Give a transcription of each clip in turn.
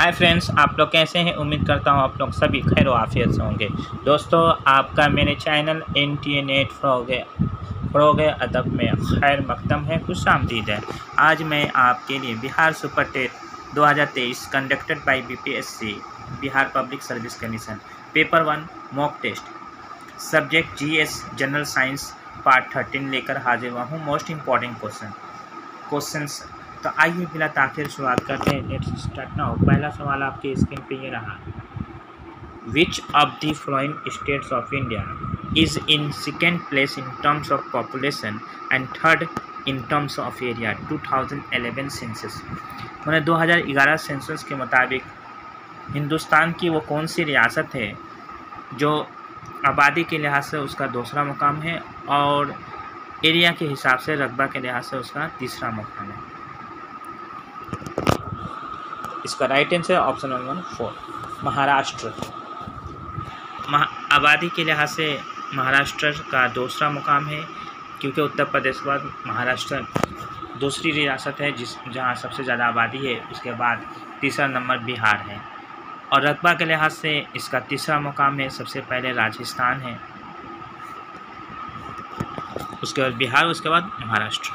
Hi friends, आप लोग कैसे हैं। उम्मीद करता हूँ आप लोग सभी खैर आफियत से होंगे। दोस्तों, आपका मेरे चैनल NTA नेट फ़रोग़ अदब में खैर मकदम है, खुश आमदीद है। आज मैं आपके लिए Bihar super TET 2023 conducted by BPSC Bihar public service commission paper 1 mock test subject GS general science part 13 लेकर हाजिर हुआ हूँ। Most important questions. तो आइए बिना ताख़ीर शुरुआत करते हैं। Let's start now. पहला सवाल आपके स्क्रीन पे ये रहा। Which of the following states of India is in second place in terms of population and third in terms of area 2011 census. मैंने 2011 सेंसस के मुताबिक हिंदुस्तान की वो कौन सी रियासत है जो आबादी के लिहाज से उसका दूसरा मुकाम है और एरिया के हिसाब से रकबा के लिहाज से उसका तीसरा मुकाम है। इसका right answer option number 4 Maharashtra. आबादी के लिहाज से महाराष्ट्र का दूसरा मुकाम है, क्योंकि उत्तर प्रदेश के बाद महाराष्ट्र दूसरी रियासत है जहां सबसे ज़्यादा आबादी है। उसके बाद तीसरा नंबर बिहार है और रकबा के लिहाज से इसका तीसरा मुकाम है। सबसे पहले राजस्थान है, उसके बाद बिहार, उसके बाद महाराष्ट्र।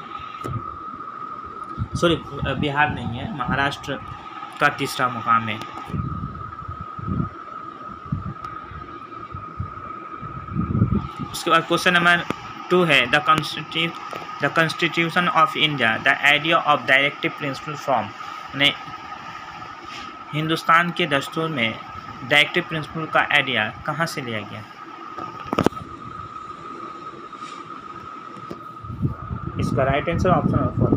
सॉरी, बिहार नहीं है, महाराष्ट्र का तीसरा मुकाम है। उसके बाद क्वेश्चन नंबर 2 है the constitution of India the idea of directive principle from. ने हिंदुस्तान के दस्तूर में डायरेक्टिव प्रिंसिपल का आइडिया कहाँ से लिया गया। इसका right answer option number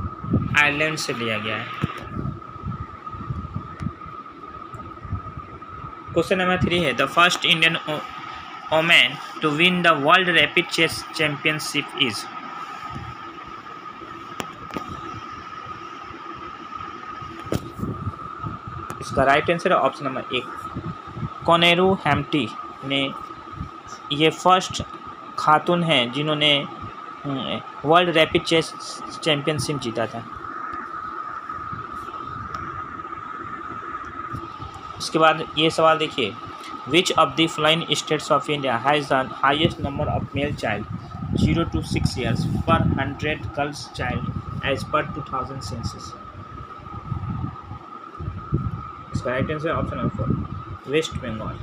4 Ireland से लिया गया है। क्वेश्चन नंबर 3 है the first Indian women to win the world rapid chess championship is. इसका राइट आंसर है ऑप्शन नंबर 1 कोनेरू हेम्प्टी ने ये फर्स्ट खातून हैं जिन्होंने वर्ल्ड रैपिड चेस चैंपियनशिप जीता था। इसके बाद ये सवाल देखिए, which of the following states of India has the highest number of male child 0 to 6 years per 100 girls child as per 2000 census. इसका right answer option number 4 West Bengal.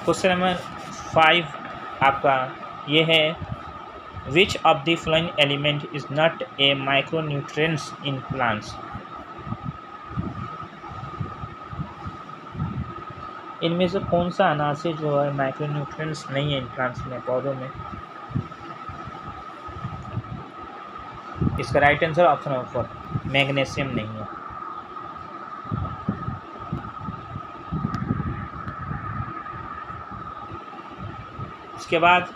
Question number 5 आपका ये है Which of the following element is not a micronutrients in plants? इनमें से कौन सा अनाज से जो है माइक्रोन्यूट्रिएंट्स नहीं है इन प्लांट्स में, पौधों में। इसका right answer option number 4 magnesium नहीं है। इसके बाद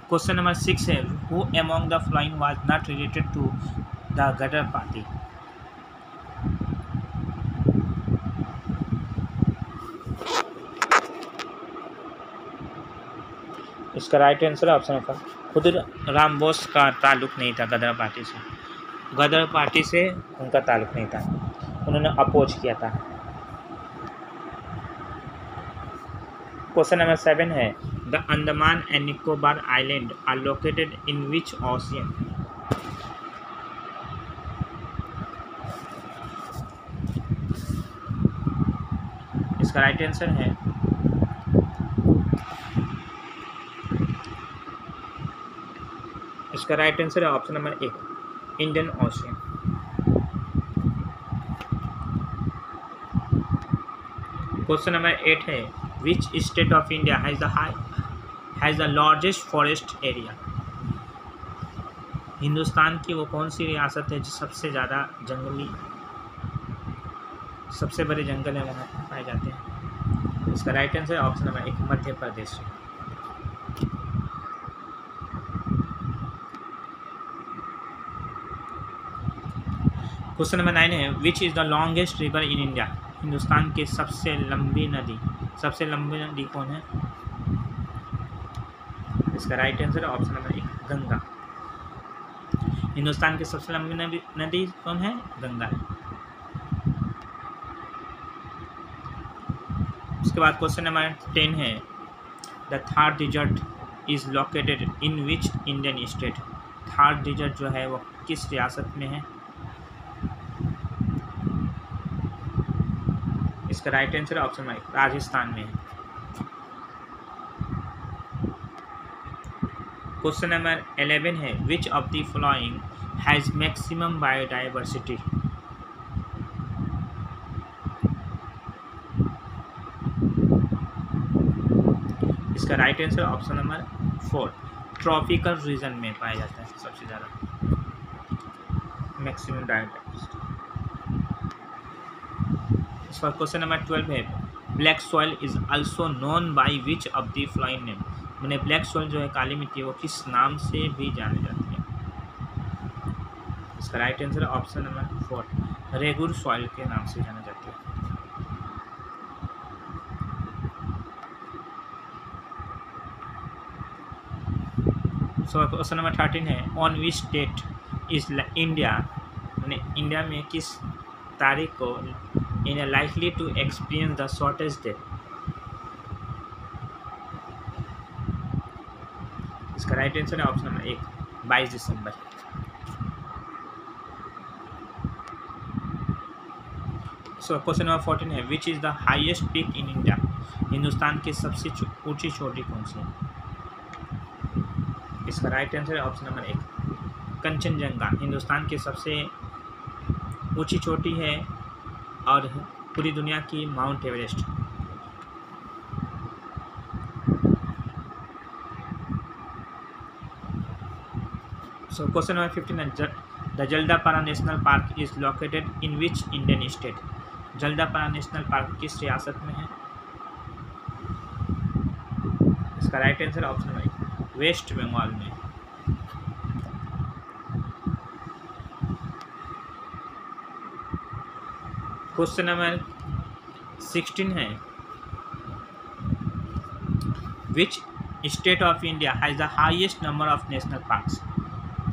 क्वेश्चन नंबर 6 है who among the following was not related to the Ghadar party. इसका right answer option number Khudiram Bose का ताल्लुक नहीं था गदर पार्टी से। गदर पार्टी से उनका ताल्लुक नहीं था, उन्होंने अपोज किया था। क्वेश्चन नंबर 7 है the Andaman and Nicobar island are located in which ocean. इसका राइट आंसर है option number 1 Indian ocean. Question number 8 है which state of India has the largest forest area. Hindustan की वो कौन सी रियासत है जो सबसे ज़्यादा सबसे बड़े जंगल है वहाँ पाए जाते हैं। इसका right answer option number 1 Madhya प्रदेश। क्वेश्चन नंबर 9 है which is the longest river in India. Hindustan की सबसे लंबी नदी कौन है। इसका right answer option number 1 Ganga. Hindustan की सबसे लंबी नदी कौन है? गंगा है। उसके बाद क्वेश्चन नंबर 10 है, the Thar desert is located in which Indian state? Thar desert जो है वो किस रियासत में है? इसका right answer option number 1 Rajasthan में है। क्वेश्चन नंबर 11 है, which of the following has maximum biodiversity? इसका right answer option number 4 tropical region में पाया जाता है सबसे ज़्यादा मैक्सिमम बायोडाइवर्सिटी। इसका क्वेश्चन नंबर 12 है, black soil is also known by which of the following name? मैंने ब्लैक सॉइल जो है काली मिट्टी वो किस नाम से भी जानी जाती है? इसका right answer option number 4 regur soil के नाम से जाना जाती है। सो क्वेश्चन नंबर 13 है, on which date is India, मैंने इंडिया में किस तारीख को in likely to experience the shortest day? इसका राइट आंसर है ऑप्शन नंबर 1 22 दिसंबर। सो क्वेश्चन नंबर 14 है, which is the highest peak in India? Hindustan की सबसे ऊंची चोटी कौन सी है? इसका राइट आंसर है ऑप्शन नंबर 1 कंचनजंगा हिंदुस्तान की सबसे ऊंची चोटी है और पूरी दुनिया की mount Everest. So question number 15 है, the Jaldapara national park is located in which Indian state? Jaldapara national park किस रियासत में है? इसका right answer option number 1 West Bengal में। क्वेश्चन नंबर 16 है, which state of India has the highest number of national parks?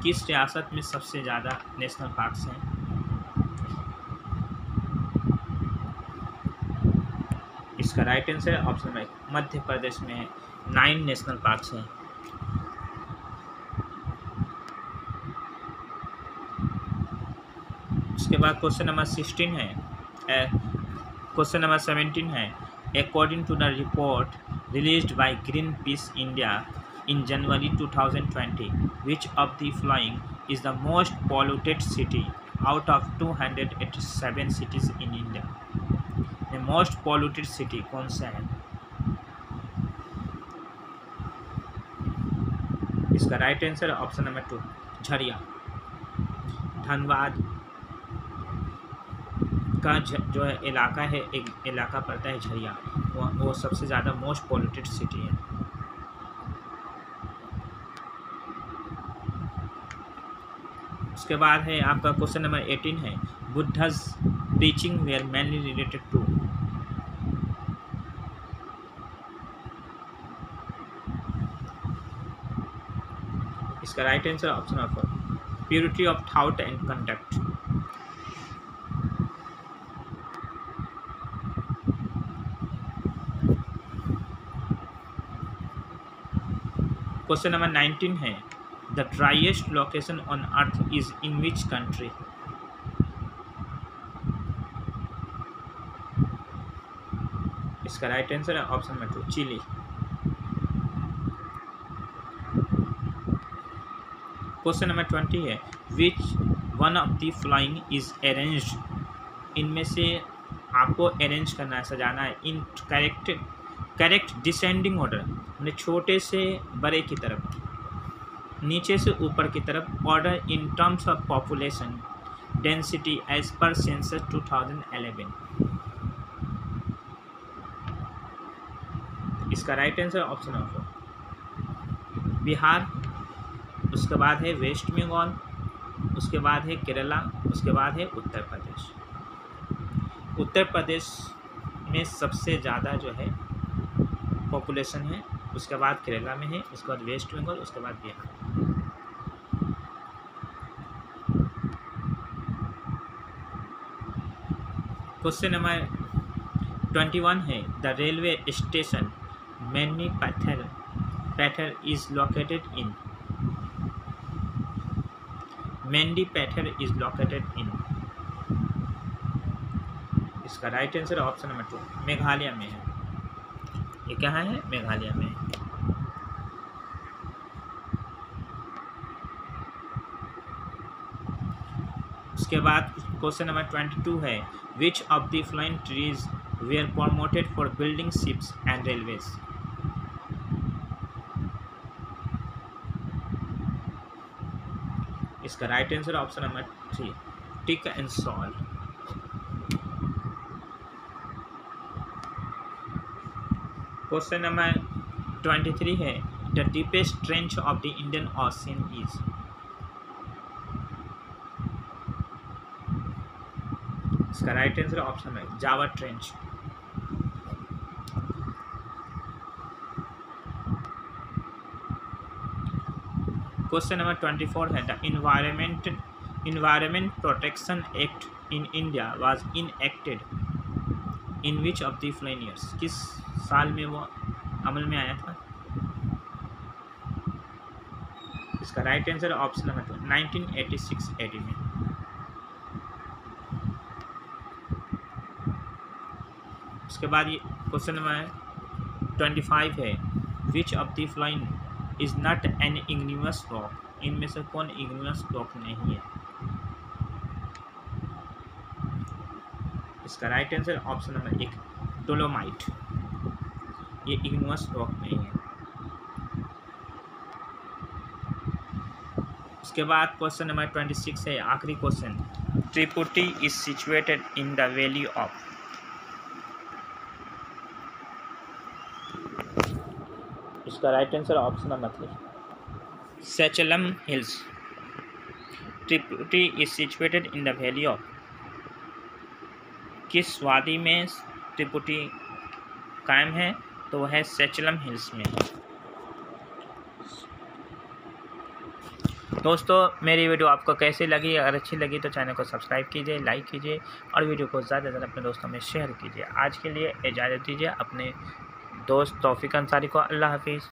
किस रियासत में सबसे ज़्यादा नेशनल पार्क्स हैं? इसका right answer option number 1 Madhya Pradesh में है, 9 नेशनल पार्क्स हैं। उसके बाद क्वेश्चन नंबर 16 है, क्वेश्चन नंबर 17 है, according to the report released by Greenpeace India in January 2020 which of the following is the most polluted city out of 287 cities in India? The most polluted city कौन सा है? इसका right answer option number 2 Jharia. Dhanbad का जो है इलाका है, एक इलाका पड़ता है झरिया, वो सबसे ज़्यादा मोस्ट पॉल्यूटेड सिटी है। उसके बाद है आपका क्वेश्चन नंबर 18 है, Buddha's preaching were mainly related to? इसका right answer option number 4 purity of thought and conduct. Question number 19 है, the driest location on earth is in which country? इसका राइट आंसर है option number 2 Chile. Question number 20 है, which one of the flying is arranged? इनमें से आपको arrange करना है, सजाना है इन करेक्ट डिसेंडिंग ऑर्डर, मतलब छोटे से बड़े की तरफ, नीचे से ऊपर की तरफ, order in terms of population density as per census 2011। इसका right answer option number 4 Bihar. उसके बाद है वेस्ट बंगाल, उसके बाद है केरला, उसके बाद है उत्तर प्रदेश। उत्तर प्रदेश में सबसे ज़्यादा जो है पॉपुलेशन है, उसके बाद केरला में है, उसके बाद वेस्ट बंगाल, उसके बाद बिहार। क्वेश्चन नंबर 21 है, द रेलवे स्टेशन मेनी पैथर इज लोकेटेड इन। मेंडी पैथर इज लोकेटेड इन। इसका right answer option number 2 Meghalaya में है। ये क्या है? मेघालय में है। उसके बाद क्वेश्चन नंबर 22 है, which of the following trees were promoted for building ships and railways. इसका right answer option number 3 teak and sal. Question number 23 है, the deepest trench of the Indian Ocean is. इसका राइट आंसर ऑप्शन है Java trench. Question number 24 है, the environment protection act in India was enacted in which of the following years. किस साल में वो अमल में आया था? इसका right answer option number 2 1986 AD में। उसके बाद ये क्वेश्चन नंबर 25 है, which of the following is not an igneous rock. इनमें से कौन इग्नियस रॉक नहीं है? इसका right answer option number 1 dolomite. ये इग्नियस रॉक नहीं है। उसके बाद क्वेश्चन नंबर 26 है, आखिरी question, Tirupati is situated in the valley of. इसका right answer option number 3 Seshachalam hills. Tirupati is situated in the valley of. किस वादी में त्रिपुटी कायम है? तो वह है सेचलम हिल्स में। दोस्तों मेरी वीडियो आपको कैसी लगी? अगर अच्छी लगी तो चैनल को सब्सक्राइब कीजिए, लाइक कीजिए और वीडियो को ज़्यादा से ज़्यादा अपने दोस्तों में शेयर कीजिए। आज के लिए इजाज़त दीजिए। अपने दोस्त तौफीक अंसारी को अल्लाह हाफिज़।